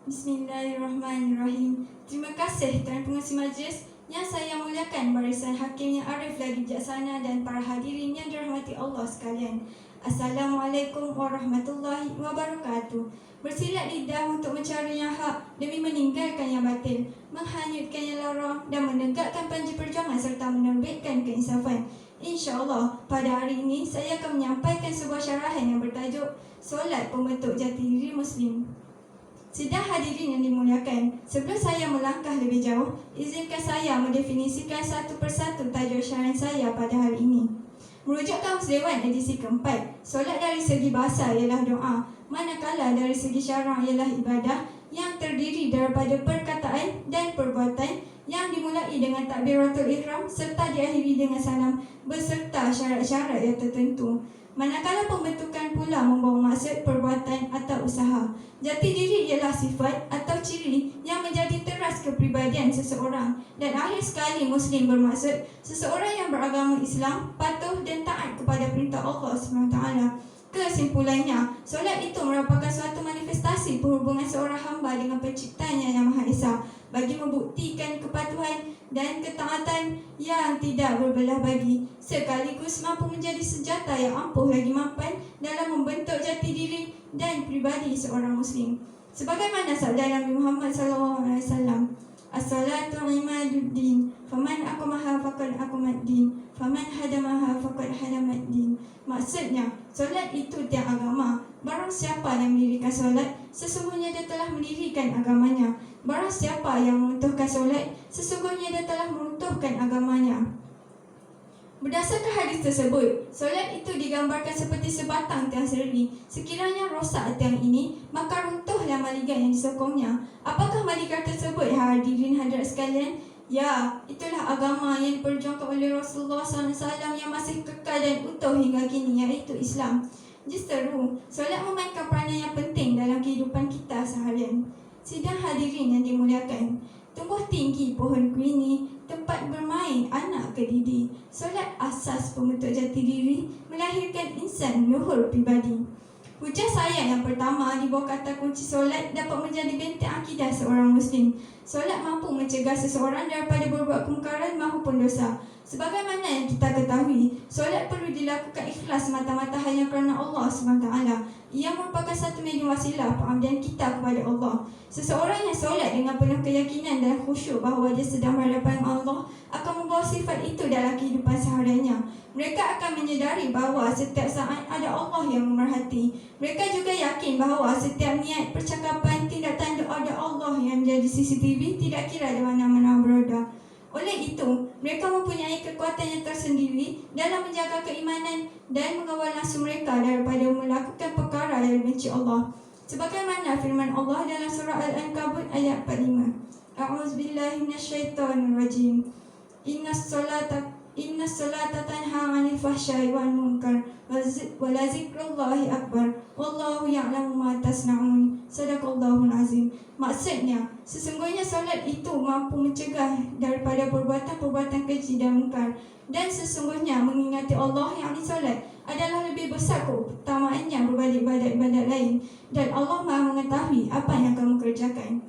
Bismillahirrahmanirrahim. Terima kasih Tuan Pengerusi Majlis yang saya muliakan, barisan hakim yang arif lagi bijaksana dan para hadirin yang dirahmati Allah sekalian. Assalamualaikum warahmatullahi wabarakatuh. Bersilat lidah untuk mencari yang hak demi meninggalkan yang batil, menghanyutkan yang lara dan menegakkan panji perjuangan serta menerbitkan keinsafan. InsyaAllah, pada hari ini saya akan menyampaikan sebuah syarahan yang bertajuk Solat Pembentuk Jati Diri Muslim. Sidang hadirin yang dimuliakan, sebelum saya melangkah lebih jauh, izinkan saya mendefinisikan satu persatu tajuk syarahan saya pada hari ini. Merujuk Kamus Dewan edisi keempat, solat dari segi bahasa ialah doa, manakala dari segi syarak ialah ibadah yang terdiri daripada perkataan dan perbuatan yang dimulai dengan takbiratul ihram serta diakhiri dengan salam beserta syarat-syarat yang tertentu. Manakala pembentukan pula membawa maksud perbuatan atau usaha. Jati diri ialah sifat atau ciri yang menjadi teras kepribadian seseorang. Dan akhir sekali Muslim bermaksud seseorang yang beragama Islam, patuh dan taat kepada perintah Allah SWT. Kesimpulannya, solat itu merupakan suatu manifestasi perhubungan seorang hamba dengan penciptanya yang Maha Esa bagi membuktikan kepatuhan dan ketaatan yang tidak berbelah bagi, sekaligus mampu menjadi senjata yang ampuh lagi mampan dalam membentuk jati diri dan pribadi seorang Muslim. Sebagaimana sabda Nabi Muhammad SAW, As-salatu imaduddin, faman aqamaha faqad aqamaddin, faman hadamaha faqad hadamaddin. Maksudnya, solat itu tiang agama. Barang siapa yang mendirikan solat, sesungguhnya dia telah mendirikan agamanya. Barang siapa yang meruntuhkan solat, sesungguhnya dia telah meruntuhkan agamanya. Berdasarkan hadis tersebut, solat itu digambarkan seperti sebatang tiang seri. Sekiranya rosak tiang ini, maka runtuhlah maligat yang disokongnya. Apakah maligat tersebut, hadirin hadirat sekalian? Ya, itulah agama yang diperjuangkan oleh Rasulullah SAW yang masih kekal dan utuh hingga kini, iaitu Islam. Justeru, solat memainkan peranan yang penting dalam kehidupan kita seharian. Sidang hadirin yang dimuliakan, tumbuh tinggi pohon kuini, tempat bermain anak kedidi. Solat asas pembentuk jati diri, melahirkan insan luhur pribadi. Hujah saya yang pertama di bawah kata kunci solat dapat menjadi benteng akidah seorang Muslim. Solat mampu mencegah seseorang daripada berbuat kemungkaran maupun dosa. Sebagaimana yang kita ketahui, solat perlu dilakukan ikhlas semata-mata hanya kerana Allah SWT. Ia merupakan satu medium wasilah pengabdian kita kepada Allah. Seseorang yang solat dengan penuh keyakinan dan khusyuk bahawa dia sedang berhadapan Allah akan membawa sifat itu dalam kehidupan sehariannya. Mereka akan menyedari bahawa setiap saat ada Allah yang memerhati. Mereka juga yakin bahawa setiap niat, percakapan, tindak tanduk ada Allah yang menjadi CCTV, tidak kira di mana-mana berada. Oleh itu, mereka mempunyai kekuatan yang tersendiri dalam menjaga keimanan dan mengawal nafsu mereka daripada melakukan perkara yang dibenci Allah. Sebagaimana firman Allah dalam surah Al-Ankabut ayat 45. A'udzubillahi minasyaitonirrajim. Inna salata tanha 'anil fahsya'i wal munkar wa la zikrullahi akbar wallahu ya'lamu ma tasna'un. Sadaqallahul azim. Maksudnya, sesungguhnya solat itu mampu mencegah daripada perbuatan-perbuatan keji dan munkar, dan sesungguhnya mengingati Allah yang solat adalah lebih besar keutamaannya berbanding ibadat-ibadat lain, dan Allah Maha mengetahui apa yang kamu kerjakan.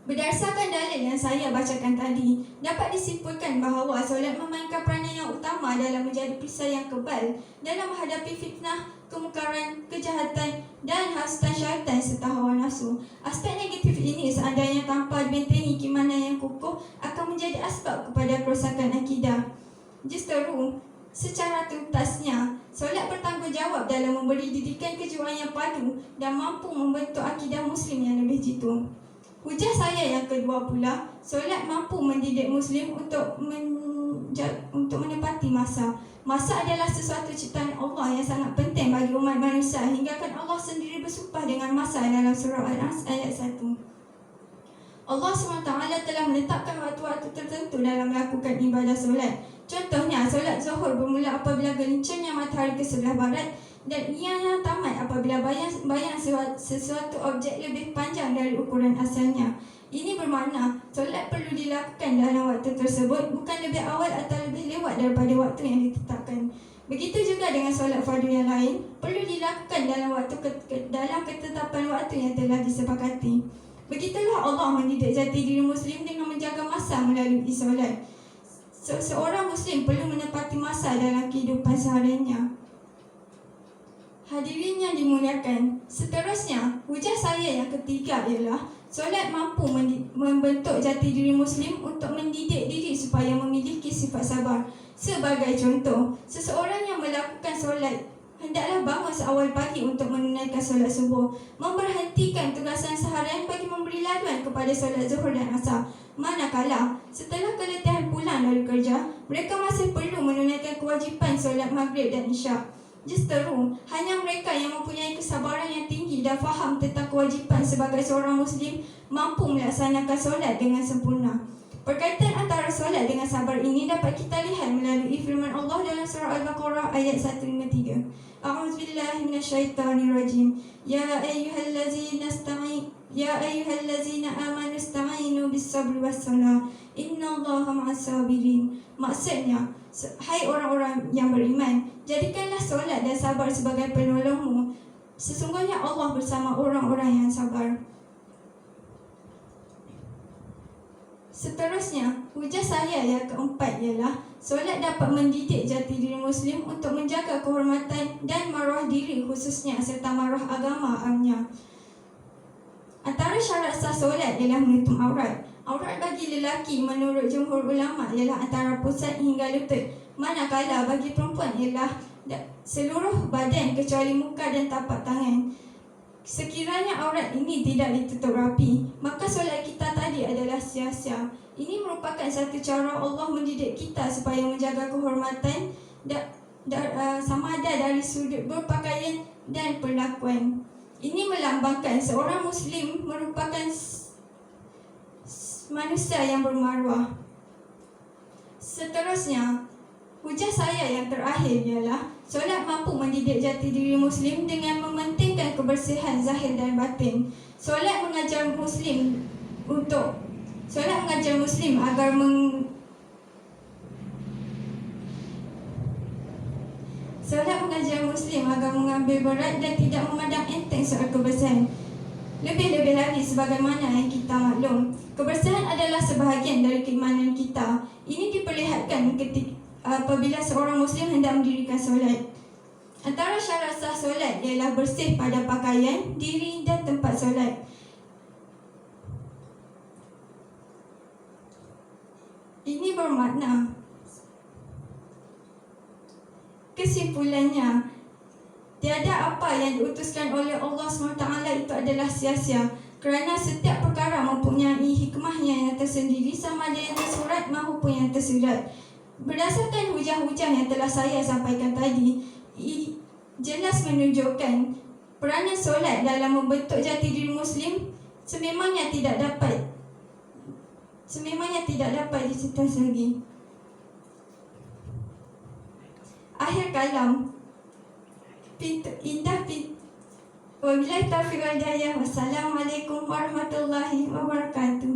Berdasarkan dalil yang saya bacakan tadi, dapat disimpulkan bahawa solat memainkan peranan yang utama dalam menjadi perisai yang kebal dalam menghadapi fitnah, kemungkaran, kejahatan dan hasutan syaitan serta hawa nafsu. Aspek negatif ini seandainya tanpa dibentengi keimanan yang kukuh akan menjadi asbab kepada kerosakan akidah. Justeru, secara tuntasnya, solat bertanggungjawab dalam memberi didikan kejiwaan yang padu dan mampu membentuk akidah Muslim yang lebih jitu. Hujah saya yang kedua pula, solat mampu mendidik Muslim untuk menepati masa. Masa adalah sesuatu ciptaan Allah yang sangat penting bagi umat manusia, hingga kan Allah sendiri bersumpah dengan masa dalam surah Al-As ayat 1. Allah SWT telah menetapkan waktu-waktu tertentu dalam melakukan ibadah solat. Contohnya, solat zuhur bermula apabila gelincirnya matahari ke sebelah barat, dan ianya tamat apabila bayang sesuatu objek lebih panjang dari ukuran asalnya. Ini bermakna solat perlu dilakukan dalam waktu tersebut, bukan lebih awal atau lebih lewat daripada waktu yang ditetapkan. Begitu juga dengan solat fardu yang lain, perlu dilakukan dalam ketetapan waktu yang telah disepakati. Begitulah Allah mendidik jati diri Muslim dengan menjaga masa melalui solat. Seorang Muslim perlu menepati masa dalam kehidupan sehariannya. Hadirin yang dimuliakan, seterusnya, hujah saya yang ketiga ialah solat mampu membentuk jati diri Muslim untuk mendidik diri supaya memiliki sifat sabar. Sebagai contoh, seseorang yang melakukan solat hendaklah bangun seawal pagi untuk menunaikan solat subuh, memberhentikan tugasan seharian bagi memberi laluan kepada solat zuhur dan asar. Manakala setelah keletihan pulang dari kerja, mereka masih perlu menunaikan kewajipan solat maghrib dan isyak. Justeru, hanya mereka yang mempunyai kesabaran yang tinggi dan faham tentang kewajipan sebagai seorang Muslim mampu melaksanakan solat dengan sempurna. Perkaitan antara solat dengan sabar ini dapat kita lihat melalui firman Allah dalam surah Al-Baqarah ayat 153. A'udzubillahi minasyaitonirrajim. Ya ayyuhallazina amanu ista'inu bis-sabri was-salah. Innallaha ma'as-sabirin. Maksudnya, hai orang-orang yang beriman, jadikanlah solat dan sabar sebagai penolongmu. Sesungguhnya Allah bersama orang-orang yang sabar. Seterusnya, hujah saya yang keempat ialah solat dapat mendidik jati diri Muslim untuk menjaga kehormatan dan maruah diri khususnya serta maruah agama-nya. Antara syarat sah solat ialah menutup aurat. Aurat bagi lelaki menurut jumhur ulama ialah antara pusat hingga lutut. Manakala bagi perempuan ialah seluruh badan kecuali muka dan tapak tangan. Sekiranya aurat ini tidak ditutup rapi, maka solat kita tadi adalah sia-sia. Ini merupakan satu cara Allah mendidik kita supaya menjaga kehormatan sama ada dari sudut berpakaian dan perlakuan. Ini melambangkan seorang Muslim merupakan manusia yang bermaruah. Seterusnya, hujah saya yang terakhir ialah solat mampu mendidik jati diri Muslim dengan mementingkan kebersihan zahir dan batin. Solat mengajar Muslim agar mengambil berat dan tidak memandang enteng soal kebersihan. Lebih-lebih lagi sebagaimana yang kita maklum, kebersihan adalah sebahagian dari keimanan kita. Ini diperlihatkan apabila seorang Muslim hendak mendirikan solat. Antara syarat sah solat ialah bersih pada pakaian, diri dan tempat solat. Ini bermakna, kesimpulannya, tiada apa yang diutuskan oleh Allah SWT itu adalah sia-sia, kerana setiap perkara mempunyai hikmahnya yang tersendiri, sama ada yang tersurat maupun yang tersirat. Berdasarkan hujah-hujah yang telah saya sampaikan tadi, jelas menunjukkan peranan solat dalam membentuk jati diri Muslim sememangnya tidak dapat dicetas lagi. Akhir kalam, wabillahi taufiq wal hidayah. Wassalamualaikum warahmatullahi wabarakatuh.